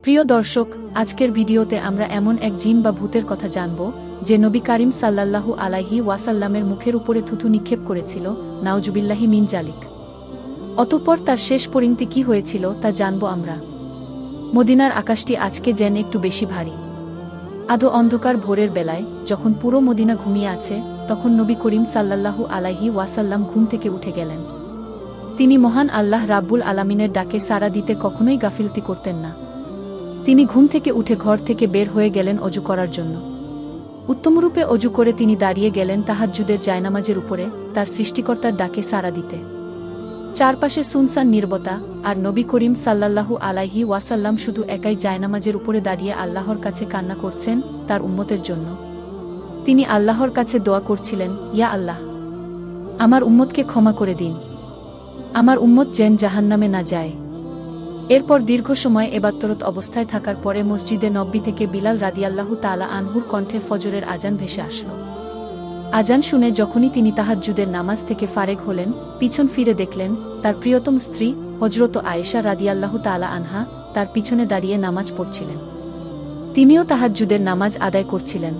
প্রিয় দর্শক, আজকের ভিডিওতে আমরা এমন এক জিন বা ভূতের কথা জানব যে নবী কারীম সাল্লাল্লাহু আলাইহি ওয়াসাল্লামের মুখের উপরে থুথু নিক্ষেপ করেছিল, নাউজুবিল্লাহি মিন জালিক। অতঃপর তার শেষ পরিণতি কি হয়েছিল তা জানব আমরা। মদিনার আকাশটি আজকে যেন একটু বেশি ভারী। আধো অন্ধকার ভোরের বেলায় যখন পুরো মদিনা ঘুমিয়ে আছে, তখন নবী করিম সাল্লাল্লাহু আলাইহি ওয়াসাল্লাম ঘুম থেকে উঠে গেলেন। তিনি মহান আল্লাহ রাব্বুল আলামিনের ডাকে সাড়া দিতে কখনোই গাফিলতি করতেন না। তিনি ঘুম থেকে উঠে ঘর থেকে বের হয়ে গেলেন অজু করার জন্য। উত্তমরূপে অজু করে তিনি দাঁড়িয়ে গেলেন তাহাজ্জুদের জায়নামাজের উপরে, তার সৃষ্টিকর্তার ডাকে সাড়া দিতে। চারপাশে সুনসান নীরবতা, আর নবী করিম সাল্লাল্লাহু আলাইহি ওয়াসাল্লাম শুধু একাই জায়নামাজের উপরে দাঁড়িয়ে আল্লাহর কাছে কান্না করছেন তার উম্মতের জন্য। তিনি আল্লাহর কাছে দোয়া করছিলেন, ইয়া আল্লাহ, আমার উম্মতকে ক্ষমা করে দিন, আমার উম্মত যেন জাহান্নামে না যায়। এরপর দীর্ঘ সময় এবাদতরত অবস্থায় থাকার পরে মসজিদে নব্বী থেকে বিলাল রাদিয়াল্লাহু তাআলা আনহুর কণ্ঠে ফজরের আজান ভেসে আসল। আজান শুনে যখনই তিনি তাহাজ্জুদের নামাজ থেকে ফারেগ হলেন, পিছন ফিরে দেখলেন তার প্রিয়তম স্ত্রী হযরত আয়েশা রাদিয়াল্লাহু তাআলা আনহা তার পিছনে দাঁড়িয়ে নামাজ পড়ছিলেন। তিনিও তাহাজ্জুদের নামাজ আদায় করছিলেন।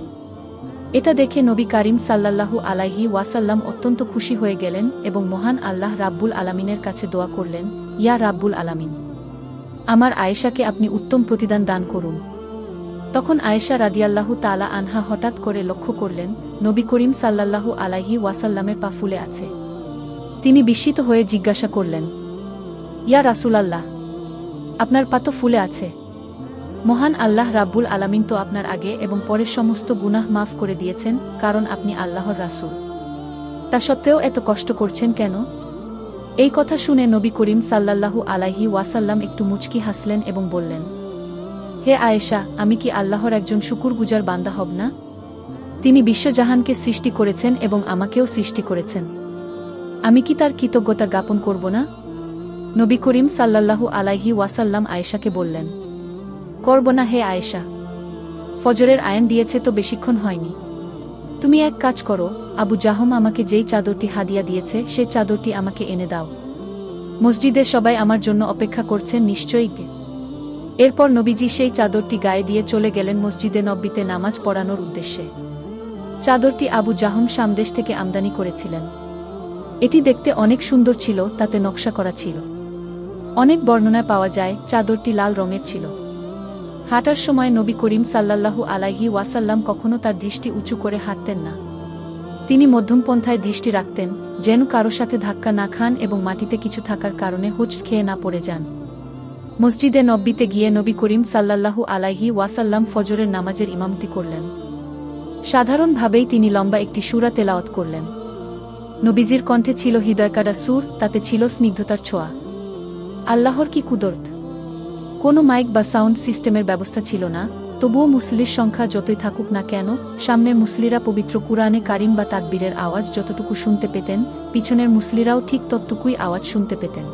এটা দেখে নবী কারীম সাল্লাল্লাহু আলাইহি ওয়াসাল্লাম অত্যন্ত খুশি হয়ে গেলেন এবং মহান আল্লাহ রাব্বুল আলামিনের কাছে দোয়া করলেন, ইয়া রাব্বুল আলামিন, আমার আয়েশাকে আপনি উত্তম প্রতিদান দান করুন। তখন আয়েশা রাদিয়াল্লাহু তাআলা আনহা হঠাৎ করে লক্ষ্য করলেন নবী করিম সাল্লাল্লাহু আলাইহি ওয়াসাল্লামের পা ফুলে আছে। তিনি বিস্মিত হয়ে জিজ্ঞাসা করলেন, ইয়া রাসূলাল্লাহ, আপনার পা তো ফুলে আছে। মহান আল্লাহ রাব্বুল আলামিন তো আপনার আগে এবং পরের সমস্ত গুনাহ মাফ করে দিয়েছেন, কারণ আপনি আল্লাহর রাসূল। তা সত্ত্বেও এত কষ্ট করছেন কেন? এই কথা শুনে নবী করিম সাল্লাল্লাহু আলাইহি ওয়াসাল্লাম একটু মুচকি হাসলেন এবং বললেন, হে আয়েশা, আমি কি আল্লাহর একজন শুকরগুজার বান্দা হব না? তিনি বিশ্বজাহানকে সৃষ্টি করেছেন এবং আমাকেও সৃষ্টি করেছেন। আমি কি তার কৃতজ্ঞতা জ্ঞাপন করব না? নবী করিম সাল্লাল্লাহু আলাইহি ওয়াসাল্লাম আয়েশাকে বললেন, করব না হে আয়েশা, ফজরের আয়ান দিয়েছে তো বেশিক্ষণ হয়নি। তুমি এক কাজ করো, আবু জাহম আমাকে যেই চাদরটি হাদিয়া দিয়েছে সে চাদরটি আমাকে এনে দাও। মসজিদের সবাই আমার জন্য অপেক্ষা করছেন নিশ্চয়ই। এরপর নবীজি সেই চাদরটি গায়ে দিয়ে চলে গেলেন মসজিদে নব্বীতে নামাজ পড়ানোর উদ্দেশ্যে। চাদরটি আবু জাহম সামদেশ থেকে আমদানি করেছিলেন। এটি দেখতে অনেক সুন্দর ছিল, তাতে নকশা করা ছিল। অনেক বর্ণনায় পাওয়া যায় চাদরটি লাল রঙের ছিল। হাঁটার সময় নবী করিম সাল্লাল্লাহু আলাইহি ওয়াসাল্লাম কখনো তার দৃষ্টি উঁচু করে হাঁটতেন না। তিনি মধ্যমপন্থায় দৃষ্টি রাখতেন, যেন কারো সাথে ধাক্কা না খান এবং মাটিতে কিছু থাকার কারণে হোঁচট খেয়ে না পড়ে যান। মসজিদে নব্বীতে গিয়ে নবী করিম সাল্লাল্লাহু আলাইহি ওয়াসাল্লাম ফজরের নামাজের ইমামতি করলেন। সাধারণভাবেই তিনি লম্বা একটি সূরা তেলাওয়াত করলেন। নবীজির কণ্ঠে ছিল হৃদয়কাড়া সুর, তাতে ছিল স্নিগ্ধতার ছোঁয়া। আল্লাহর কি কুদরত! কোনো মাইক বা সাউন্ড সিস্টেমের ব্যবস্থা ছিল না, তবুও মুসল্লির সংখ্যা যতই থাকুক না কেন, সামনের মুসল্লিরা পবিত্র কুরআনে কারিম বা তাকবীরের আওয়াজ যতটুকু শুনতে পেতেন, পিছনের মুসল্লিরাও ঠিক ততটুকুই আওয়াজ শুনতে পেতেন।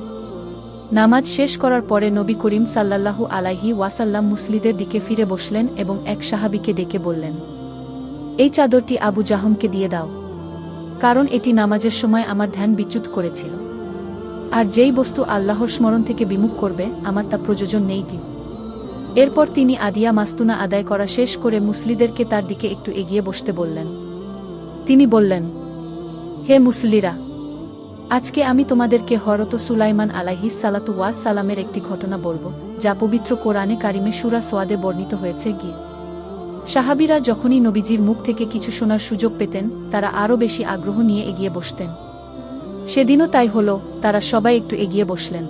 নামাজ শেষ করার পরে নবী করিম সাল্লাল্লাহু আলাইহি ওয়াসাল্লাম মুসল্লিদের দিকে ফিরে বসলেন এবং এক সাহাবীকে ডেকে বললেন, এই চাদরটি আবু জাহমকে দিয়ে দাও, কারণ এটি নামাজের সময় আমার ধ্যান বিচ্যুত করেছিল। আর যেই বস্তু আল্লাহর স্মরণ থেকে বিমুখ করবে, আমার তা প্রয়োজন নেই কি। এরপর তিনি আদিয়া মাস্তুনা আদায় করা শেষ করে মুসল্লিদেরকে তার দিকে একটু এগিয়ে বসতে বললেন। তিনি বললেন, হে মুসল্লিরা, আজকে আমি তোমাদেরকে হযরত সুলাইমান আলাইহিস সালাতু ওয়াস সালামের একটি ঘটনা বলবো, যা পবিত্র কোরআনে কারিমে সূরা সোয়াদে বর্ণিত হয়েছে। সাহাবীরা যখনই নবীজির মুখ থেকে কিছু শোনার সুযোগ পেতেন, তারা আরও বেশি আগ্রহ নিয়ে এগিয়ে বসতেন। সেদিনও তাই হল, তারা সবাই একটু এগিয়ে বসলেন।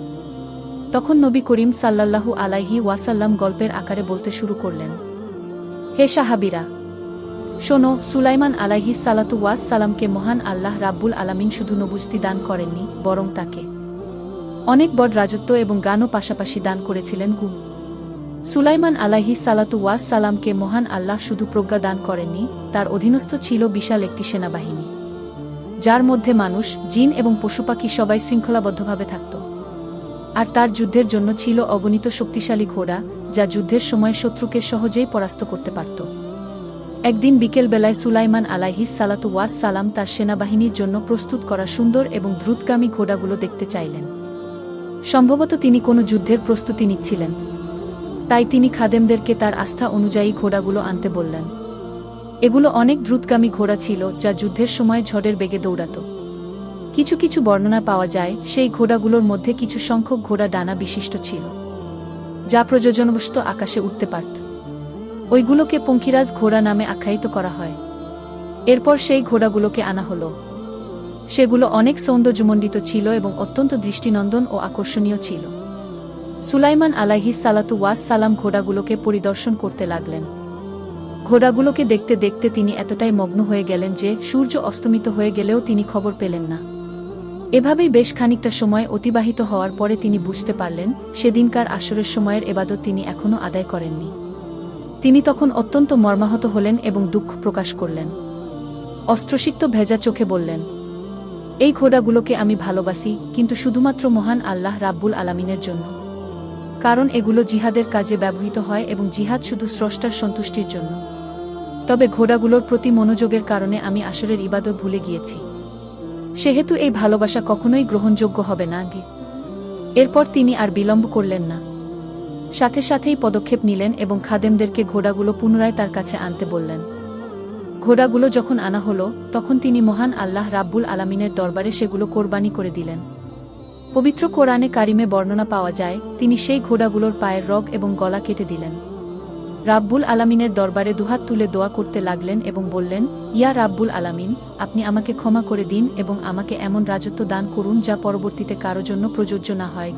তখন নবী করিম সাল্লাল্লাহু আলাইহি ওয়াসাল্লাম গল্পের আকারে বলতে শুরু করলেন, হে সাহাবীরা, শোনো, সুলাইমান আলাইহিস সালাতু ওয়াস সালামকে মহান আল্লাহ রাব্বুল আলামিন শুধু নবুয়তি দান করেননি, বরং তাকে অনেক বড় রাজত্ব এবং জ্ঞানও পাশাপাশি দান করেছিলেন। সুলাইমান আলাইহিস সালাতু ওয়াস সালামকে মহান আল্লাহ শুধু প্রজ্ঞা দান করেননি, তার অধীনস্থ ছিল বিশাল একটি সেনাবাহিনী, যার মধ্যে মানুষ, জিন এবং পশুপাখি সবাই শৃঙ্খলাবদ্ধভাবে থাকত। আর তার যুদ্ধের জন্য ছিল অগণিত শক্তিশালী ঘোড়া, যা যুদ্ধের সময় শত্রুকে সহজেই পরাস্ত করতে পারত। একদিন বিকেলবেলায় সুলাইমান আলাইহিস সালাতু ওয়াস সালাম তার সেনাবাহিনীর জন্য প্রস্তুত করা সুন্দর এবং দ্রুতগামী ঘোড়াগুলো দেখতে চাইলেন। সম্ভবত তিনি কোনো যুদ্ধের প্রস্তুতি নিচ্ছিলেন। তাই তিনি খাদেমদেরকে তার আস্থা অনুযায়ী ঘোড়াগুলো আনতে বললেন। এগুলো অনেক দ্রুতগামী ঘোড়া ছিল, যা যুদ্ধের সময় ঝড়ের বেগে দৌড়াত। কিছু কিছু বর্ণনা পাওয়া যায় সেই ঘোড়াগুলোর মধ্যে কিছু সংখ্যক ঘোড়া ডানা বিশিষ্ট ছিল, যা প্রয়োজনবশত আকাশে উঠতে পারত। ওইগুলোকে পঙ্খিরাজ ঘোড়া নামে আখ্যায়িত করা হয়। এরপর সেই ঘোড়াগুলোকে আনা হলো। সেগুলো অনেক সৌন্দর্যমণ্ডিত ছিল এবং অত্যন্ত দৃষ্টিনন্দন ও আকর্ষণীয় ছিল। সুলাইমান আলাইহিস সালাতু ওয়াস সালাম ঘোড়াগুলোকে পরিদর্শন করতে লাগলেন। ঘোড়াগুলোকে দেখতে দেখতে তিনি এতটাই মগ্ন হয়ে গেলেন যে সূর্য অস্তমিত হয়ে গেলেও তিনি খবর পেলেন না। এভাবেই বেশ খানিকটা সময় অতিবাহিত হওয়ার পরে তিনি বুঝতে পারলেন সেদিনকার আসরের সময়ের এবাদত তিনি এখনও আদায় করেননি। তিনি তখন অত্যন্ত মর্মাহত হলেন এবং দুঃখ প্রকাশ করলেন। অস্ত্রসিক্ত ভেজা চোখে বললেন, এই ঘোড়াগুলোকে আমি ভালোবাসি, কিন্তু শুধুমাত্র মহান আল্লাহ রাব্বুল আলামিনের জন্য। কারণ এগুলো জিহাদের কাজে ব্যবহৃত হয় এবং জিহাদ শুধু স্রষ্টার সন্তুষ্টির জন্য। তবে ঘোড়াগুলোর প্রতি মনোযোগের কারণে আমি আসরের ইবাদত ভুলে গিয়েছি। সেহেতু এই ভালোবাসা কখনোই গ্রহণযোগ্য হবে না। এরপর তিনি আর বিলম্ব করলেন না। সাথে সাথেই পদক্ষেপ নিলেন এবং খাদেমদেরকে ঘোড়াগুলো পুনরায় তার কাছে আনতে বললেন। ঘোড়াগুলো যখন আনা হলো, তখন তিনি মহান আল্লাহ রাব্বুল আলামিনের দরবারে সেগুলো কোরবানি করে দিলেন। পবিত্র কোরআনে কারিমে বর্ণনা পাওয়া যায়, তিনি সেই ঘোড়াগুলোর পায়ের রগ এবং গলা কেটে দিলেন। রাব্বুল আলামিনের দরবারে দুহাত তুলে দোয়া করতে লাগলেন এবং বললেন, ইয়া রাব্বুল আলামিন, আপনি আমাকে ক্ষমা করে দিন এবং আমাকে এমন রাজত্ব দান করুন যা পরবর্তীতে কারো জন্য প্রযোজ্য না হয়।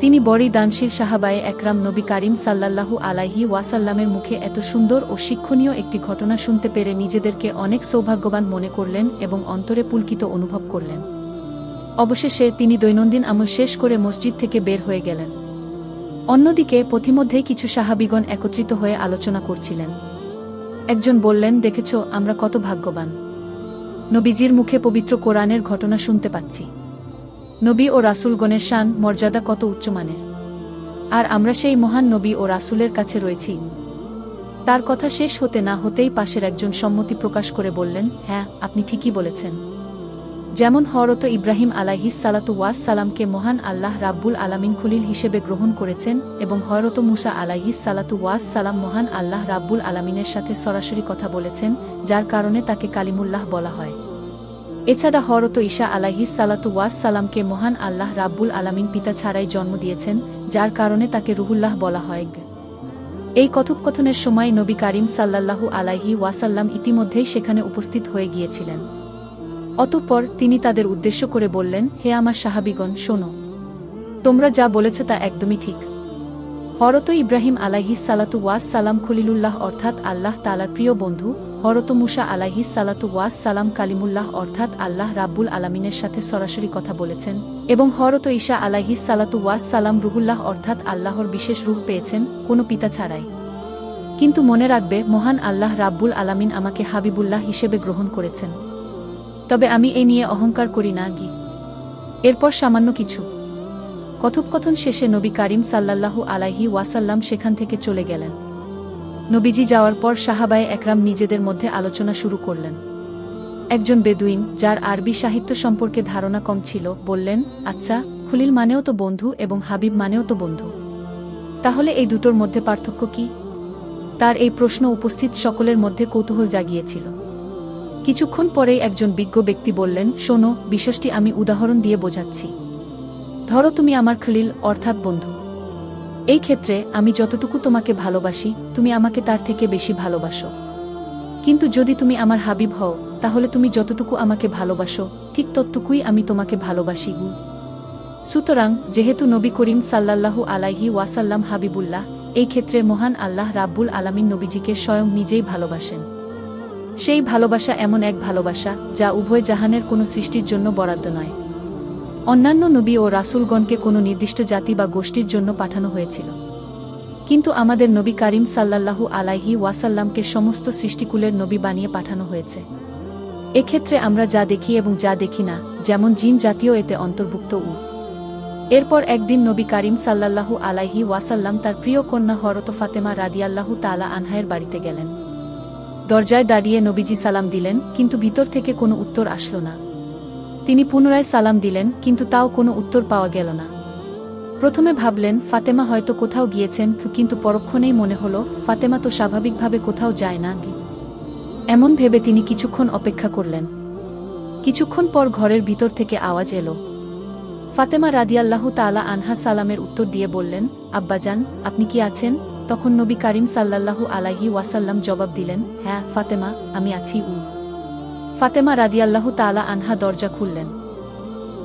তিনি বড়ই দানশীল সাহাবায়ে একরাম নবী কারীম সাল্লাল্লাহু আলাইহি ওয়াসাল্লামের মুখে এত সুন্দর ও শিক্ষণীয় একটি ঘটনা শুনতে পেরে নিজেদেরকে অনেক সৌভাগ্যবান মনে করলেন এবং অন্তরে পুলকিত অনুভব করলেন। অবশেষে তিনি দৈনন্দিন আমল শেষ করে মসজিদ থেকে বের হয়ে গেলেন। অন্যদিকে পথিমধ্যেই কিছু সাহাবীগণ একত্রিত হয়ে আলোচনা করছিলেন। একজন বললেন, দেখেছ, আমরা কত ভাগ্যবান, নবীজির মুখে পবিত্র কোরআনের ঘটনা শুনতে পাচ্ছি। নবী ও রাসূলগণের শান মর্যাদা কত উচ্চমানের, আর আমরা সেই মহান নবী ও রাসূলের কাছে রয়েছি। তার কথা শেষ হতে না হতেই পাশের একজন সম্মতি প্রকাশ করে বললেন, হ্যাঁ, আপনি ঠিকই বলেছেন। যেমন হযরত ইব্রাহিম আলাইহিস সালাতু ওয়াস সালামকে মহান আল্লাহ রাব্বুল আলামিন খলিল হিসেবে গ্রহণ করেছেন এবং হযরত মূসা আলাইহিস সালাতু ওয়াস সালাম মহান আল্লাহ রাব্বুল আলামিনের সাথে সরাসরি কথা বলেছেন, যার কারণে তাকে কালিমুল্লাহ বলা হয়। এছাড়া হযরত ঈসা আলাইহিস সালাতু ওয়াস সালামকে মহান আল্লাহ রাব্বুল আলামিন পিতা ছাড়াই জন্ম দিয়েছেন, যার কারণে তাকে রুহুল্লাহ বলা হয়। এই কথোপকথনের সময় নবী কারীম সাল্লাল্লাহু আলাইহি ওয়াসাল্লাম ইতিমধ্যেই সেখানে উপস্থিত হয়ে গিয়েছিলেন। অতঃপর তিনি তাদের উদ্দেশ্য করে বললেন, হে আমার সাহাবীগণ, শোনো, তোমরা যা বলেছ তা একদমই ঠিক। হযরত ইব্রাহিম আলাইহিস সালাতু ওয়াস সালাম খলিলুল্লাহ অর্থাৎ আল্লাহ তাআলার প্রিয় বন্ধু, হযরত মূসা আলাইহিস সালাতু ওয়াস সালাম কালিমুল্লাহ অর্থাৎ আল্লাহ রাব্বুল আলামিনের সাথে সরাসরি কথা বলেছেন, এবং হযরত ঈসা আলাইহিস সালাতু ওয়াস সালাম রুহুল্লাহ অর্থাৎ আল্লাহর বিশেষ রূহ পেয়েছেন, কোনো পিতা ছাড়াই। কিন্তু মনে রাখবে, মহান আল্লাহ রাব্বুল আলামিন আমাকে হাবিবুল্লাহ হিসেবে গ্রহণ করেছেন। তবে আমি এ নিয়ে অহংকার করি না। এরপর সামান্য কিছু কথোপকথন শেষে নবী কারীম সাল্লাল্লাহু আলাইহি ওয়াসাল্লাম সেখান থেকে চলে গেলেন। নবীজি যাওয়ার পর সাহাবায়ে একরাম নিজেদের মধ্যে আলোচনা শুরু করলেন। একজন বেদুইন, যার আরবি সাহিত্য সম্পর্কে ধারণা কম ছিল, বললেন, আচ্ছা, খলিল মানেও তো বন্ধু এবং হাবিব মানেও তো বন্ধু, তাহলে এই দুটোর মধ্যে পার্থক্য কি? তার এই প্রশ্ন উপস্থিত সকলের মধ্যে কৌতূহল জাগিয়েছিল। কিছুক্ষণ পরেই একজন বিজ্ঞ ব্যক্তি বললেন, শোনো, বিষয়টি আমি উদাহরণ দিয়ে বোঝাচ্ছি। ধরো তুমি আমার খলিল অর্থাৎ বন্ধু। এই ক্ষেত্রে আমি যতটুকু তোমাকে ভালোবাসি, তুমি আমাকে তার থেকে বেশি ভালোবাসো। কিন্তু যদি তুমি আমার হাবিব হও, তাহলে তুমি যতটুকু আমাকে ভালোবাসো, ঠিক ততটুকুই আমি তোমাকে ভালোবাসি। সুতরাং যেহেতু নবী করিম সাল্লাল্লাহু আলাইহি ওয়াসাল্লাম হাবিবুল্লাহ, এই ক্ষেত্রে মহান আল্লাহ রাব্বুল আলামিন নবীজিকে স্বয়ং নিজেই ভালোবাসেন। সেই ভালোবাসা এমন এক ভালোবাসা যা উভয় জাহানের কোনো সৃষ্টির জন্য বরাদ্দ নয়। অন্যান্য নবী ও রাসূলগণকে কোনো নির্দিষ্ট জাতি বা গোষ্ঠীর জন্য পাঠানো হয়েছিল, কিন্তু আমাদের নবী কারীম সাল্লাল্লাহু আলাইহি ওয়াসাল্লামকে সমস্ত সৃষ্টিকুলের নবী বানিয়ে পাঠানো হয়েছে। এক্ষেত্রে আমরা যা দেখি এবং যা দেখি না, যেমন জিন জাতীয় এতে অন্তর্ভুক্ত। এরপর একদিন নবী কারীম সাল্লাল্লাহু আলাইহি ওয়াসাল্লাম তার প্রিয় কন্যা হযরত ফাতেমা রাদিয়াল্লাহু তাআলা আনহায়ের বাড়িতে গেলেন। দরজায় দাঁড়িয়ে নবীজি সালাম দিলেন, কিন্তু ভিতর থেকে কোনো উত্তর আসলো না। তিনি পুনরায় সালাম দিলেন, কিন্তু তাও কোনো উত্তর পাওয়া গেল না। প্রথমে ভাবলেন ফাতেমা হয়তো কোথাও গিয়েছেন, কিন্তু পরক্ষণেই মনে হলো ফাতেমা তো স্বাভাবিকভাবে কোথাও যায় না। এমন ভেবে তিনি কিছুক্ষণ অপেক্ষা করলেন। কিছুক্ষণ পর ঘরের ভিতর থেকে আওয়াজ এলো। ফাতেমা রাদিয়াল্লাহু তাআলা আনহা সালামের উত্তর দিয়ে বললেন, আব্বাজান, আপনি কি আছেন? তখন নবী করিম সাল্লাল্লাহু আলাইহি ওয়াসাল্লাম জবাব দিলেন, হ্যাঁ ফাতেমা, আমি আছি। ফাতেমা রাদিয়াল্লাহু তাআলা আনহা দরজা খুললেন।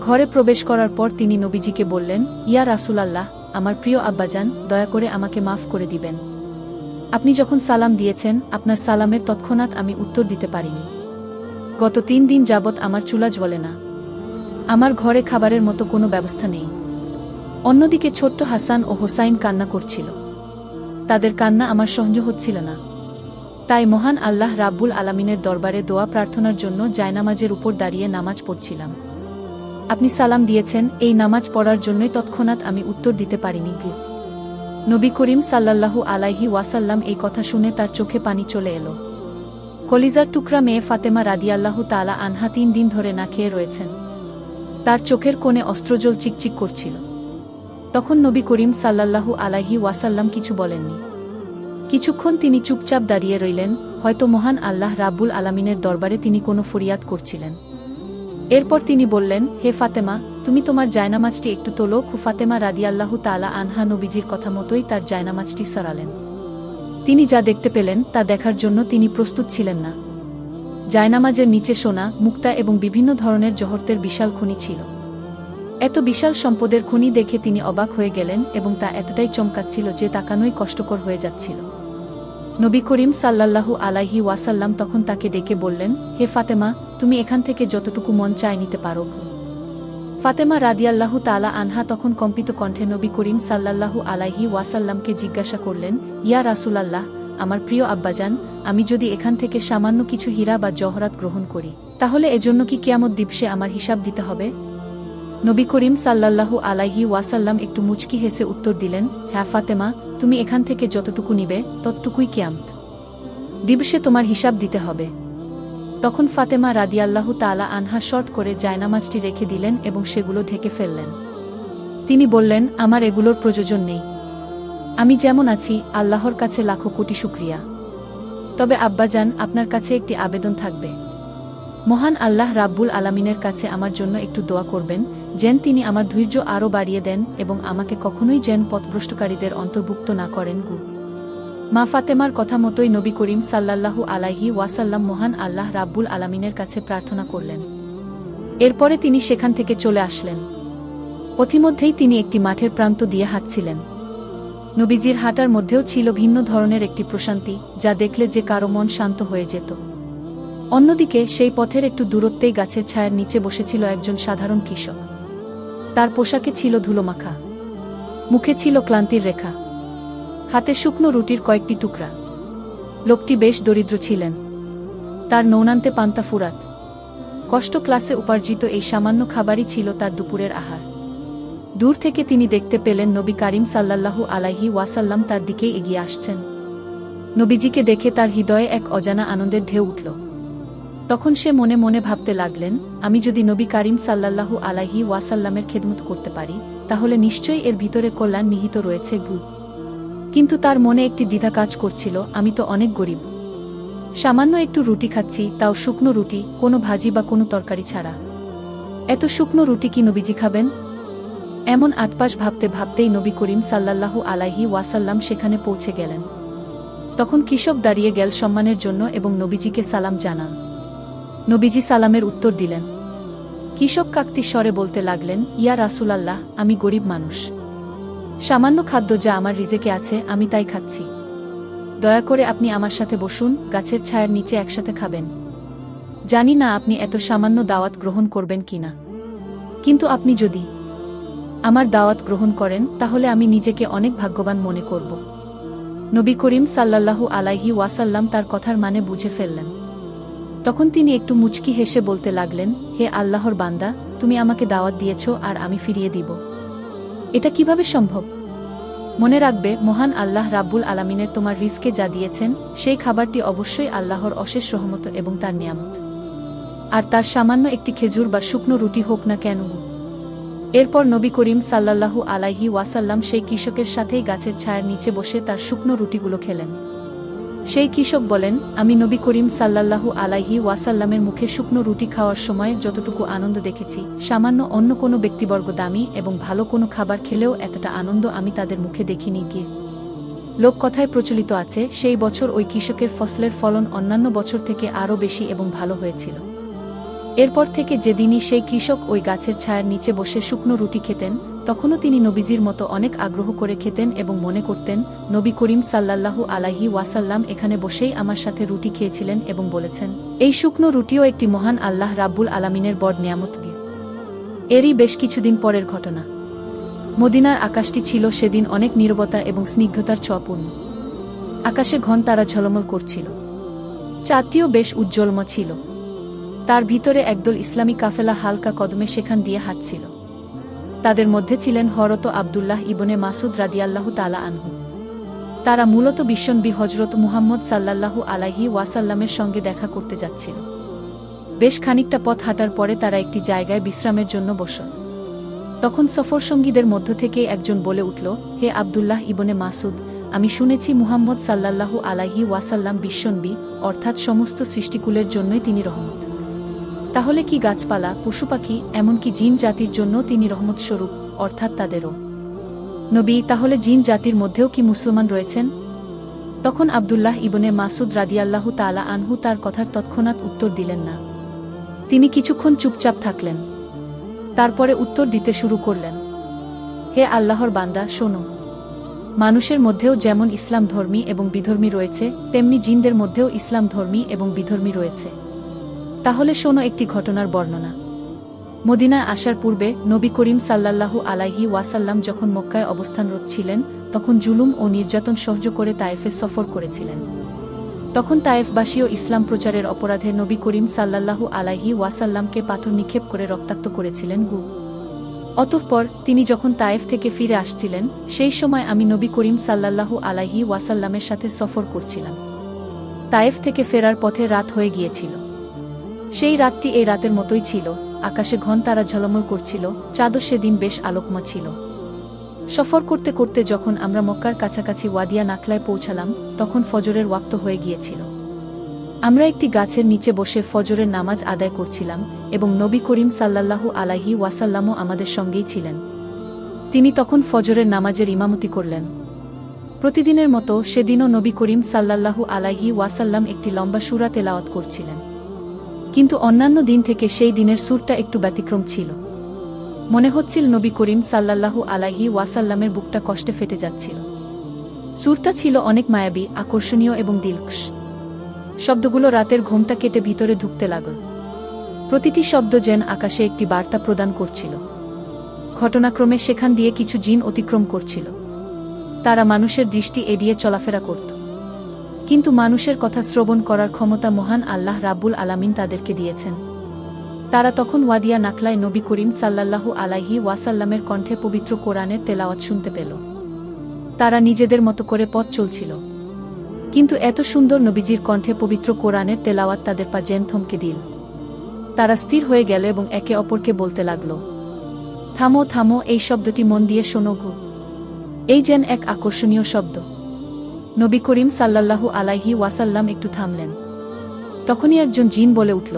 ঘরে প্রবেশ করার পর তিনি নবীজিকে বললেন, ইয়া রাসূলাল্লাহ, আমার প্রিয় আব্বাজান, দয়া করে আমাকে মাফ করে দিবেন। আপনি যখন সালাম দিয়েছেন, আপনার সালামের তৎক্ষণাৎ আমি উত্তর দিতে পারিনি। গত 3 দিন যাবৎ আমার চুলা জ্বলে না। আমার ঘরে খাবারের মতো কোনো ব্যবস্থা নেই। অন্যদিকে ছোট্ট হাসান ও হোসাইন কান্না করছিল। তাদের কান্না আমার সহ্য হচ্ছিল না। তাই মহান আল্লাহ রাব্বুল আলামিনের দরবারে দোয়া প্রার্থনার জন্য জায়নামাজের উপর দাঁড়িয়ে নামাজ পড়ছিলাম। আপনি সালাম দিয়েছেন, এই নামাজ পড়ার জন্যই তৎক্ষণাৎ আমি উত্তর দিতে পারিনি। নবী করিম সাল্লাল্লাহু আলাইহি ওয়াসাল্লাম এই কথা শুনে তার চোখে পানি চলে এলো। কলিজার টুকরা মেয়ে ফাতেমা রাদিয়াল্লাহু তাআলা আনহা 3 দিন ধরে না খেয়ে রয়েছেন। তার চোখের কোণে অস্ত্রজল চিকচিক করছিল। তখন নবী করিম সাল্লাল্লাহু আলাইহি ওয়াসাল্লাম কিছু বলেননি। কিছুক্ষণ তিনি চুপচাপ দাঁড়িয়ে রইলেন, হয়তো মহান আল্লাহ রাব্বুল আলামিনের দরবারে তিনি কোনো ফরিয়াদ করছিলেন। এরপর তিনি বললেন, হে ফাতেমা, তুমি তোমার জায়নামাজটি একটু তোলো। ফাতেমা রাদিয়াল্লাহু তাআলা আনহা নবীজির কথা মতোই তার জায়নামাজটি সরালেন। তিনি যা দেখতে পেলেন তা দেখার জন্য তিনি প্রস্তুত ছিলেন না। জায়নামাজের নিচে সোনা, মুক্তা এবং বিভিন্ন ধরনের জহরতের বিশাল খনি ছিল। এত বিশাল সম্পদের খনি দেখে তিনি অবাক হয়ে গেলেন এবং তা এতটাই চমকাচ্ছিল যে তাকানোই কষ্টকর হয়ে যাচ্ছিল। নবী করিম সাল্লাল্লাহু আলাইহি ওয়াসাল্লাম তখন তাকে ডেকে বললেন, হে ফাতেমা, তুমি এখান থেকে যতটুকু মন চায় নিতে পারো। ফাতেমা রাদিয়াল্লাহু তাআলা আনহা তখন কম্পিত কণ্ঠে নবী করিম সাল্লাল্লাহু আলাইহি ওয়াসাল্লামকে জিজ্ঞাসা করলেন, ইয়া রাসূলাল্লাহ, আমার প্রিয় আব্বাজান, আমি যদি এখান থেকে সামান্য কিছু হীরা বা জহরাত গ্রহণ করি, তাহলে এজন্য কি কিয়ামত দিবসে আমার হিসাব দিতে হবে? নবী করিম সাল্লাল্লাহু আলাইহি ওয়াসাল্লাম একটু মুচকি হেসে উত্তর দিলেন, হ্যাঁ ফাতেমা, তুমি এখান থেকে যতটুকু নিবে ততটুকুই কিয়ামত দিবসে তোমার হিসাব দিতে হবে। তখন ফাতেমা রাদিয়াল্লাহু তাআলা আনহা শর্ট করে জায়নামাজটি রেখে দিলেন এবং সেগুলো ঢেকে ফেললেন। তিনি বললেন, আমার এগুলোর প্রয়োজন নেই। আমি যেমন আছি আল্লাহর কাছে লাখো কোটি শুকরিয়া। তবে আব্বাজান, আপনার কাছে একটি আবেদন থাকবে। মহান আল্লাহ রাব্বুল আলামিনের কাছে আমার জন্য একটু দোয়া করবেন, যেন তিনি আমার ধৈর্য আরও বাড়িয়ে দেন এবং আমাকে কখনোই যেন পথভ্রষ্টকারীদের অন্তর্ভুক্ত না করেন। মা ফাতেমার কথা মতোই নবী করিম সাল্লাল্লাহু আলাইহি ওয়াসাল্লাম মহান আল্লাহ রাব্বুল আলামিনের কাছে প্রার্থনা করলেন। এরপরে তিনি সেখান থেকে চলে আসলেন। পথিমধ্যেই তিনি একটি মাঠের প্রান্ত দিয়ে হাঁটছিলেন। নবীজির হাঁটার মধ্যেও ছিল ভিন্ন ধরনের একটি প্রশান্তি, যা দেখলে যে কারো মন শান্ত হয়ে যেত। অন্যদিকে সেই পথের একটু দূরত্বেই গাছের ছায়ার নিচে বসেছিল একজন সাধারণ কৃষক। তার পোশাকে ছিল ধুলোমাখা, মুখে ছিল ক্লান্তির রেখা, হাতে শুকনো রুটির কয়েকটি টুকরা। লোকটি বেশ দরিদ্র ছিলেন। তার নৌনান্তে পান্তা ফুরাত কষ্ট ক্লাসে উপার্জিত এই সামান্য খাবারই ছিল তার দুপুরের আহার। দূর থেকে তিনি দেখতে পেলেন নবী করিম সাল্লাল্লাহু আলাইহি ওয়াসাল্লাম তার দিকেই এগিয়ে আসছেন। নবীজিকে দেখে তার হৃদয়ে এক অজানা আনন্দের ঢেউ উঠল। তখন সে মনে মনে ভাবতে লাগলেন, আমি যদি নবী করিম সাল্লাল্লাহু আলাইহি ওয়াসাল্লামের খেদমত করতে পারি, তাহলে নিশ্চয়ই এর ভিতরে কল্যাণ নিহিত রয়েছে। কিন্তু তার মনে একটি দ্বিধা কাজ করছিল, আমি তো অনেক গরিব। সামান্য একটু রুটি খাচ্ছি, তাও শুকনো রুটি, কোনো ভাজি বা কোনো তরকারি ছাড়া। এত শুকনো রুটি কি নবীজি খাবেন? এমন আটপাশ ভাবতে ভাবতেই নবী করিম সাল্লাল্লাহু আলাইহি ওয়াসাল্লাম সেখানে পৌঁছে গেলেন। তখন কৃষক দাঁড়িয়ে গেল সম্মানের জন্য এবং নবীজিকে সালাম জানান। নবীজি সালামের উত্তর দিলেন। কৃষক কাকতি স্বরে বলতে লাগলেন, ইয়া রাসূলাল্লাহ, আমি গরিব মানুষ। সামান্য খাদ্য যা আমার রিজেকে আছে আমি তাই খাচ্ছি। দয়া করে আপনি আমার সাথে বসুন, গাছের ছায়ার নিচে একসাথে খাবেন। জানি না আপনি এত সামান্য দাওয়াত গ্রহণ করবেন কিনা, কিন্তু আপনি যদি আমার দাওয়াত গ্রহণ করেন তাহলে আমি নিজেকে অনেক ভাগ্যবান মনে করব। নবী করিম সাল্লাল্লাহু আলাইহি ওয়াসাল্লাম তার কথার মানে বুঝে ফেললেন। তখন তিনি একটু মুচকি হেসে বলতে লাগলেন, হে আল্লাহর বান্দা, তুমি আমাকে দাওয়াত দিয়েছ আর আমি ফিরিয়ে দিব? এটা কিভাবে সম্ভব? মনে রাখবে, মহান আল্লাহ রাব্বুল আলামিনের তোমার রিজকে যা দিয়েছেন সেই খাবারটি অবশ্যই আল্লাহর অশেষ রহমত এবং তার নিয়ামত। আর তার সামান্য একটি খেজুর বা শুকনো রুটি হোক না কেন, এরপর নবী করিম সাল্লাল্লাহু আলাইহি ওয়াসাল্লাম সেই কৃষকের সাথেই গাছের ছায়ার নিচে বসে তার শুকনো রুটিগুলো খেলেন। সেই কৃষক বলেন, আমি নবী করিম সাল্লাল্লাহু আলাইহি ওয়াসাল্লামের মুখে শুকনো রুটি খাওয়ার সময় যতটুকু আনন্দ দেখেছি, সামান্য অন্য কোনো ব্যক্তিবর্গ দামি এবং ভালো কোনো খাবার খেলেও এতটা আনন্দ আমি তাদের মুখে দেখিনি গিয়ে। লোককথায় প্রচলিত আছে, সেই বছর ওই কৃষকের ফসলের ফলন অন্যান্য বছর থেকে আরও বেশি এবং ভালো হয়েছিল। এরপর থেকে যেদিনই সেই কৃষক ওই গাছের ছায়ার নিচে বসে শুকনো রুটি খেতেন, তখনও তিনি নবীজির মতো অনেক আগ্রহ করে খেতেন এবং মনে করতেন, নবী করিম সাল্লাল্লাহু আলাইহি ওয়াসাল্লাম এখানে বসেই আমার সাথে রুটি খেয়েছিলেন এবং বলেছেন, এই শুকনো রুটিও একটি মহান আল্লাহ রাব্বুল আলামিনের বড় নিয়ামত। এরই বেশ কিছুদিন পরের ঘটনা। মদিনার আকাশটি ছিল সেদিন অনেক নীরবতা এবং স্নিগ্ধতার ছোঁয়াপূর্ণ। আকাশে ঘন তারা ঝলমল করছিল। চাঁদটিও বেশ উজ্জ্বলময় ছিল। তার ভিতরে একদল ইসলামী কাফেলা হালকা কদমে সেখান দিয়ে হাঁটছিল। তাদের মধ্যে ছিলেন হযরত আব্দুল্লাহ ইবনে মাসুদ রাদিয়াল্লাহু তাআলা আনহু। তারা মূলত বিশ্বনবী হযরত মুহাম্মদ সাল্লাল্লাহু আলাইহি ওয়াসাল্লামের সঙ্গে দেখা করতে যাচ্ছিল। বেশ খানিকটা পথ হাঁটার পরে তারা একটি জায়গায় বিশ্রামের জন্য বসল। তখন সফরসঙ্গীদের মধ্য থেকে একজন বলে উঠল, হে আব্দুল্লাহ ইবনে মাসুদ, আমি শুনেছি মুহাম্মদ সাল্লাল্লাহু আলাইহি ওয়াসাল্লাম বিশ্বনবী, অর্থাৎ সমস্ত সৃষ্টিকুলের জন্যই তিনি রহমত। তাহলে কি গাছপালা, পশুপাখি, এমনকি জিন জাতির জন্য তিনি রহমত স্বরূপ, অর্থাৎ তাদেরও নবী? তাহলে জিন জাতির মধ্যেও কি মুসলমান রয়েছেন? তখন আব্দুল্লাহ ইবনে মাসুদ রাদিয়াল্লাহু তাআলা আনহু তার কথার তৎক্ষণাৎ উত্তর দিলেন না। তিনি কিছুক্ষণ চুপচাপ থাকলেন। তারপরে উত্তর দিতে শুরু করলেন, হে আল্লাহর বান্দা, শোনো, মানুষের মধ্যেও যেমন ইসলাম ধর্মী এবং বিধর্মী রয়েছে, তেমনি জিনদের মধ্যেও ইসলাম ধর্মী এবং বিধর্মী রয়েছে। তাহলে শোনো একটি ঘটনার বর্ণনা। মদিনায় আসার পূর্বে নবী করিম সাল্লাল্লাহু আলাইহি ওয়াসাল্লাম যখন মক্কায় অবস্থানরত ছিলেন, তখন জুলুম ও নির্যাতন সহ্য করে তায়েফে সফর করেছিলেন। তখন তায়েফবাসীও ইসলাম প্রচারের অপরাধে নবী করিম সাল্লাল্লাহু আলাইহি ওয়াসাল্লামকে পাথর নিক্ষেপ করে রক্তাক্ত করেছিলেন। অতঃপর তিনি যখন তায়েফ থেকে ফিরে আসছিলেন, সেই সময় আমি নবী করিম সাল্লাল্লাহু আলাইহি ওয়াসাল্লামের সাথে সফর করছিলাম। তায়েফ থেকে ফেরার পথে রাত হয়ে গিয়েছিল। সেই রাতটি এই রাতের মতোই ছিল। আকাশে ঘন তারা ঝলমল করছিল, চাঁদও সেদিন বেশ আলোকময় ছিল। সফর করতে করতে যখন আমরা মক্কার কাছাকাছি ওয়াদিয়া নাখলায় পৌঁছালাম, তখন ফজরের ওয়াক্ত হয়ে গিয়েছিল। আমরা একটি গাছের নিচে বসে ফজরের নামাজ আদায় করছিলাম এবং নবী করিম সাল্লাল্লাহু আলাইহি ওয়াসাল্লামও আমাদের সঙ্গেই ছিলেন। তিনি তখন ফজরের নামাজের ইমামতি করলেন। প্রতিদিনের মতো সেদিনও নবী করিম সাল্লাল্লাহু আলাইহি ওয়াসাল্লাম একটি লম্বা সূরা তেলাওয়াত করছিলেন। কিন্তু অন্যান্য দিন থেকে সেই দিনের সূরটা একটু ব্যতিক্রম ছিল। মনে হচ্ছিল নবী করিম সাল্লাল্লাহু আলাইহি ওয়াসাল্লামের বুকটা কষ্টে ফেটে যাচ্ছিল। সূরটা ছিল অনেক মায়াবী, আকর্ষণীয় এবং দিলকশ। শব্দগুলো রাতের ঘুমটা কেটে ভিতরে ঢুকতে লাগল। প্রতিটি শব্দ যেন আকাশে একটি বার্তা প্রদান করছিল। ঘটনাক্রমে সেখান দিয়ে কিছু জিন অতিক্রম করছিল। তারা মানুষের দৃষ্টি এড়িয়ে চলাফেরা করত। কিন্তু মানুষের কথা শ্রবণ করার ক্ষমতা মহান আল্লাহ রাব্বুল আলামিন তাদেরকে দিয়েছেন। তারা তখন ওয়াদিয়া নাখলায় নবী করিম সাল্লাল্লাহু আলাইহি ওয়াসাল্লামের কণ্ঠে পবিত্র কোরআনের তেলাওয়াত শুনতে পেল। তারা নিজেদের মতো করে পথ চলছিল, কিন্তু এত সুন্দর নবীজির কণ্ঠে পবিত্র কোরআনের তেলাওয়াত তাদের পা যেন থমকে দিল। তারা স্থির হয়ে গেল এবং একে অপরকে বলতে লাগল, থামো থামো, এই শব্দটি মন দিয়ে শোনো গো। এই যেন এক আকর্ষণীয় শব্দ। নবী করিম সাল্লাল্লাহু আলাইহি ওয়াসাল্লাম একটু থামলেন। তখনই একজন জিন বলে উঠল,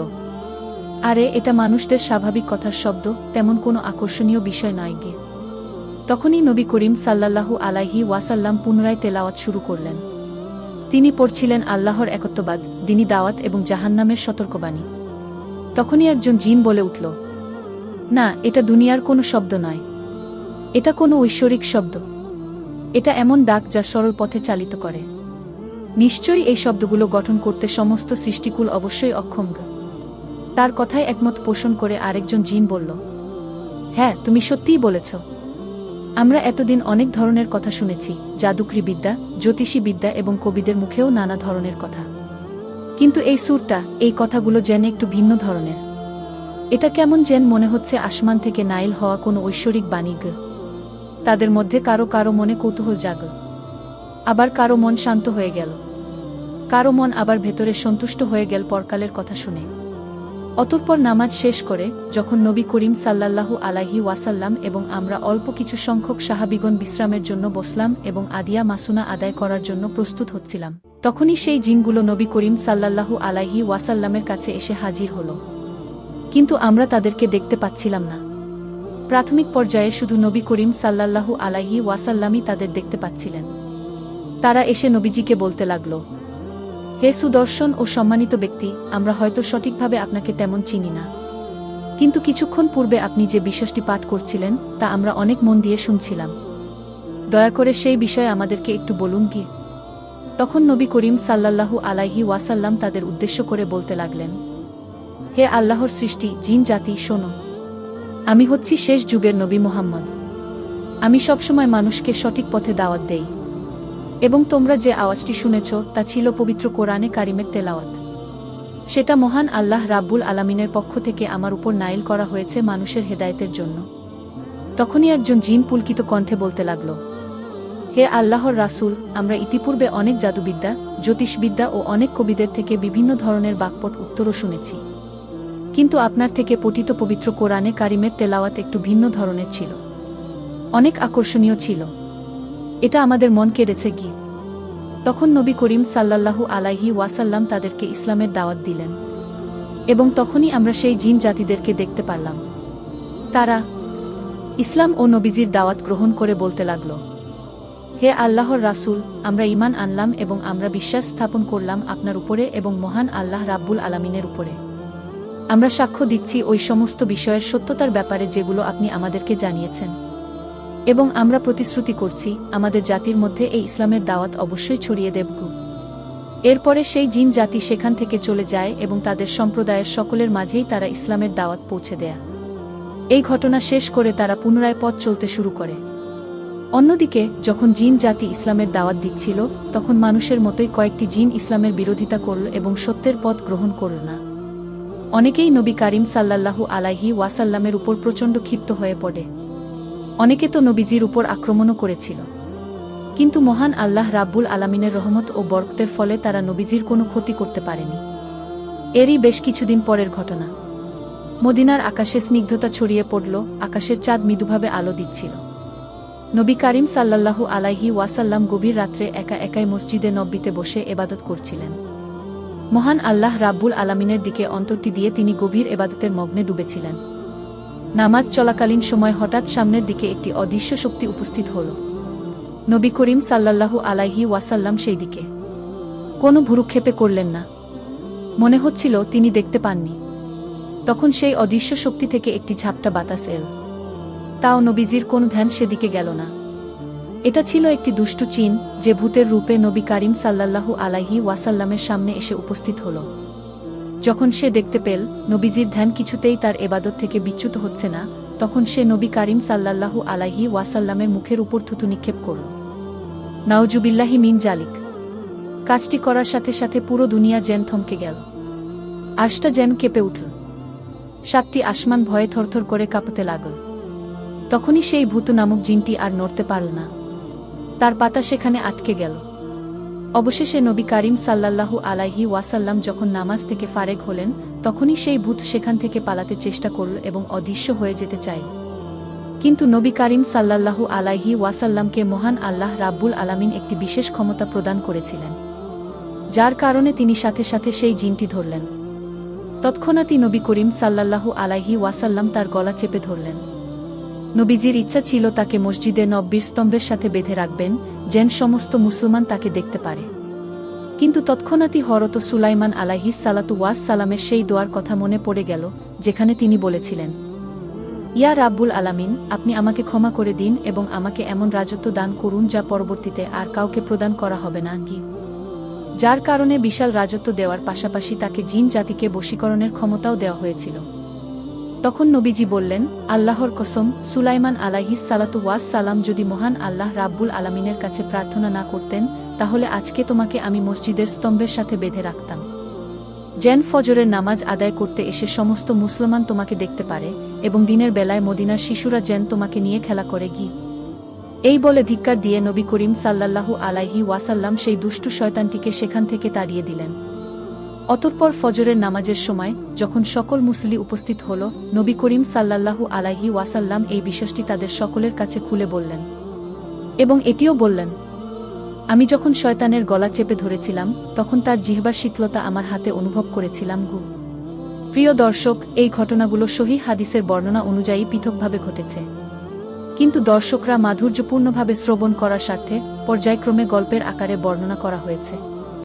আরে, এটা মানুষদের স্বাভাবিক কথার শব্দ, তেমন কোনো আকর্ষণীয় বিষয় নয় গে। তখনই নবী করিম সাল্লাল্লাহু আলাইহি ওয়াসাল্লাম পুনরায় তেলাওয়াত শুরু করলেন। তিনি পড়ছিলেন আল্লাহর একত্ববাদ, দ্বীনি দাওয়াত এবং জাহান্নামের সতর্কবাণী। তখনই একজন জিন বলে উঠল, না, এটা দুনিয়ার কোনো শব্দ নয়, এটা কোনো ঐশ্বরিক শব্দ। এটা এমন ডাক যা সরল পথে চালিত করে। নিশ্চয়ই এই শব্দগুলো গঠন করতে সমস্ত সৃষ্টিকুল অবশ্যই অক্ষম। তার কথায় একমত পোষণ করে আরেকজন জিন বলল, হ্যাঁ, তুমি সত্যিই বলেছ। আমরা এতদিন অনেক ধরনের কথা শুনেছি, জাদুকরি বিদ্যা, জ্যোতিষী বিদ্যা এবং কবিদের মুখেও নানা ধরনের কথা। কিন্তু এই সুরটা, এই কথাগুলো যেন একটু ভিন্ন ধরনের। এটা কেমন যেন মনে হচ্ছে আসমান থেকে নাইল হওয়া কোনো ঐশ্বরিক বাণী। তাদের মধ্যে কারো কারো মনে কৌতূহল জাগল, আবার কারো মন শান্ত হয়ে গেল, কারো মন আবার ভেতরে সন্তুষ্ট হয়ে গেল পরকালের কথা শুনে। অতঃপর নামাজ শেষ করে যখন নবী করিম সাল্লাল্লাহু আলাইহি ওয়াসাল্লাম এবং আমরা অল্প কিছু সংখ্যক সাহাবীগণ বিশ্রামের জন্য বসলাম এবং আদিয়া মাসুনা আদায় করার জন্য প্রস্তুত হচ্ছিলাম, তখনই সেই জিনগুলো নবী করিম সাল্লাল্লাহু আলাইহি ওয়াসাল্লামের কাছে এসে হাজির হল। কিন্তু আমরা তাদেরকে দেখতে পাচ্ছিলাম না। প্রাথমিক পর্যায়ে শুধু নবী করিম সাল্লাল্লাহু আলাইহি ওয়াসাল্লামই তাদের দেখতে পাচ্ছিলেন। তারা এসে নবীজিকে বলতে লাগল, হে সুদর্শন ও সম্মানিত ব্যক্তি, আমরা হয়তো সঠিকভাবে আপনাকে তেমন চিনি না, কিন্তু কিছুক্ষণ পূর্বে আপনি যে বিষয়টি পাঠ করছিলেন তা আমরা অনেক মন দিয়ে শুনছিলাম। দয়া করে সেই বিষয়ে আমাদেরকে একটু বলুন কি? তখন নবী করিম সাল্লাল্লাহু আলাইহি ওয়াসাল্লাম তাদের উদ্দেশ্য করে বলতে লাগলেন, হে আল্লাহর সৃষ্টি জিন জাতি, শোনো, আমি হচ্ছি শেষ যুগের নবী মুহাম্মদ। আমি সবসময় মানুষকে সঠিক পথে দাওয়াত দেই, এবং তোমরা যে আওয়াজটি শুনেছ তা ছিল পবিত্র কোরআনে কারিমের তেলাওয়াত। সেটা মহান আল্লাহ রাব্বুল আলামিনের পক্ষ থেকে আমার উপর নাইল করা হয়েছে মানুষের হেদায়েতের জন্য। তখনই একজন জিন পুলকিত কণ্ঠে বলতে লাগল, হে আল্লাহর রাসূল, আমরা ইতিপূর্বে অনেক জাদুবিদ্যা, জ্যোতিষবিদ্যা ও অনেক কবিদের থেকে বিভিন্ন ধরনের বাকপট উত্তরও শুনেছি, কিন্তু আপনার থেকে পঠিত পবিত্র কোরআনে কারিমের তেলাওয়াত একটু ভিন্ন ধরনের ছিল, অনেক আকর্ষণীয় ছিল। এটা আমাদের মন কেড়েছে গিয়ে। তখন নবী করিম সাল্লাল্লাহু আলাইহি ওয়াসাল্লাম তাদেরকে ইসলামের দাওয়াত দিলেন, এবং তখনই আমরা সেই জিন জাতিদেরকে দেখতে পারলাম। তারা ইসলাম ও নবীজির দাওয়াত গ্রহণ করে বলতে লাগল, হে আল্লাহর রাসূল, আমরা ঈমান আনলাম এবং আমরা বিশ্বাস স্থাপন করলাম আপনার উপরে এবং মহান আল্লাহ রাব্বুল আলামিনের উপরে। আমরা সাক্ষ্য দিচ্ছি ওই সমস্ত বিষয়ের সত্যতার ব্যাপারে যেগুলো আপনি আমাদেরকে জানিয়েছেন, এবং আমরা প্রতিশ্রুতি করছি আমাদের জাতির মধ্যে এই ইসলামের দাওয়াত অবশ্যই ছড়িয়ে দেব। এরপরে সেই জিন জাতি সেখান থেকে চলে যায় এবং তাদের সম্প্রদায়ের সকলের মাঝেই তারা ইসলামের দাওয়াত পৌঁছে দেয়া। এই ঘটনা শেষ করে তারা পুনরায় পথ চলতে শুরু করে। অন্যদিকে যখন জিন জাতি ইসলামের দাওয়াত দিচ্ছিল, তখন মানুষের মতোই কয়েকটি জিন ইসলামের বিরোধিতা করল এবং সত্যের পথ গ্রহণ করল না। অনেকেই নবী কারিম সাল্লাল্লাহু আলাইহি ওয়াসাল্লামের উপর প্রচণ্ড ক্ষিপ্ত হয়ে পড়ে। অনেকে তো নবীজির উপর আক্রমণও করেছিল, কিন্তু মহান আল্লাহ রাব্বুল আলামিনের রহমত ও বরকতের ফলে তারা নবীজির কোনো ক্ষতি করতে পারেনি। এরই বেশ কিছুদিন পরের ঘটনা। মদিনার আকাশে স্নিগ্ধতা ছড়িয়ে পড়ল, আকাশের চাঁদ মৃদুভাবে আলো দিচ্ছিল। নবী কারিম সাল্লাল্লাহু আলাইহি ওয়াসাল্লাম গভীর রাত্রে একা একাই মসজিদে নববীতে বসে এবাদত করছিলেন। মহান আল্লাহ রাব্বুল আলামিনের দিকে অন্তরটি দিয়ে তিনি গভীর এবাদতের মগ্নে ডুবেছিলেন। নামাজ চলাকালীন সময় হঠাৎ সামনের দিকে একটি অদৃশ্য শক্তি উপস্থিত হল। নবী করিম সাল্লাল্লাহু আলাইহি ওয়াসাল্লাম সেই দিকে কোনো ভ্রুক্ষেপে করলেন না। মনে হচ্ছিল তিনি দেখতে পাননি। তখন সেই অদৃশ্য শক্তি থেকে একটি ঝাপটা বাতাস এল, তাও নবীজির কোন ধ্যান সেদিকে গেল না। এটা ছিল একটি দুষ্টু চিন, যে ভূতের রূপে নবী কারিম সাল্লাল্লাহু আলাইহি ওয়াসাল্লামের সামনে এসে উপস্থিত হল। যখন সে দেখতে পেল নবীজির ধ্যান কিছুতেই তার এবাদত থেকে বিচ্যুত হচ্ছে না, তখন সে নবী কারিম সাল্লাল্লাহু আলাইহি ওয়াসাল্লামের মুখের উপর থুতু নিক্ষেপ করল। নাউজুবিল্লাহি মিন জালিক। কাজটি করার সাথে সাথে পুরো দুনিয়া যেন থমকে গেল, আরশটা যেন কেঁপে উঠল। সাতটি আসমান ভয়ে থরথর করে কাঁপতে লাগল। তখনই সেই ভূত নামক জিনটি আর নড়তে পারল না, তার পাতা সেখানে আটকে গেল। অবশেষে নবী কারিম সাল্লাল্লাহু আলাইহি ওয়াসাল্লাম যখন নামাজ থেকে ফারেগ হলেন, তখনই সেই ভূত সেখান থেকে পালাতে চেষ্টা করল এবং অদৃশ্য হয়ে যেতে চাইল। কিন্তু নবী কারিম সাল্লাল্লাহু আলাইহি ওয়াসাল্লামকে মহান আল্লাহ রাব্বুল আলামিন একটি বিশেষ ক্ষমতা প্রদান করেছিলেন, যার কারণে তিনি সাথে সাথে সেই জিনটি ধরলেন। তৎক্ষণাৎই নবী করিম সাল্লাল্লাহু আলাইহি ওয়াসাল্লাম তার গলা চেপে ধরলেন। নবীজির ইচ্ছা ছিল তাকে মসজিদে নববীর স্তম্ভের সাথে বেঁধে রাখবেন, যেন সমস্ত মুসলমান তাকে দেখতে পারে। কিন্তু তৎক্ষণাৎই হযরত সুলাইমান আলাইহিস সালাতু ওয়াস সালামের সেই দোয়ার কথা মনে পড়ে গেল, যেখানে তিনি বলেছিলেন, ইয়া রাব্বুল আলামিন, আপনি আমাকে ক্ষমা করে দিন এবং আমাকে এমন রাজত্ব দান করুন যা পরবর্তীতে আর কাউকে প্রদান করা হবে না। যার কারণে বিশাল রাজত্ব দেওয়ার পাশাপাশি তাকে জিন জাতিকে বশীকরণের ক্ষমতাও দেওয়া হয়েছিল। তখন নবীজি বললেন, আল্লাহর কসম, সুলাইমান আলাইহিস সালাতু ওয়াস সালাম যদি মহান আল্লাহ রাব্বুল আলামিনের কাছে প্রার্থনা না করতেন, তাহলে আজকে তোমাকে আমি মসজিদের স্তম্ভের সাথে বেঁধে রাখতাম, যেন ফজরের নামাজ আদায় করতে এসে সমস্ত মুসলমান তোমাকে দেখতে পারে এবং দিনের বেলায় মদিনার শিশুরা যেন তোমাকে নিয়ে খেলা করে। এই বলে ধিক্কার দিয়ে নবী করিম সাল্লাল্লাহু আলাইহি ওয়াসাল্লাম সেই দুষ্টু শয়তানটিকে সেখান থেকে তাড়িয়ে দিলেন। অতঃপর ফজরের নামাজের সময় যখন সকল মুসল্লি উপস্থিত হল, নবী করিম সাল্লাল্লাহু আলাইহি ওয়াসাল্লাম এই বিষয়টি তাদের সকলের কাছে খুলে বললেন এবং এটিও বললেন, আমি যখন শয়তানের গলা চেপে ধরেছিলাম তখন তার জিহ্বার শীতলতা আমার হাতে অনুভব করেছিলাম। প্রিয় দর্শক, এই ঘটনাগুলো সহিহ হাদিসের বর্ণনা অনুযায়ী পৃথকভাবে ঘটেছে, কিন্তু দর্শকরা মাধুর্যপূর্ণভাবে শ্রবণ করার স্বার্থে পর্যায়ক্রমে গল্পের আকারে বর্ণনা করা হয়েছে।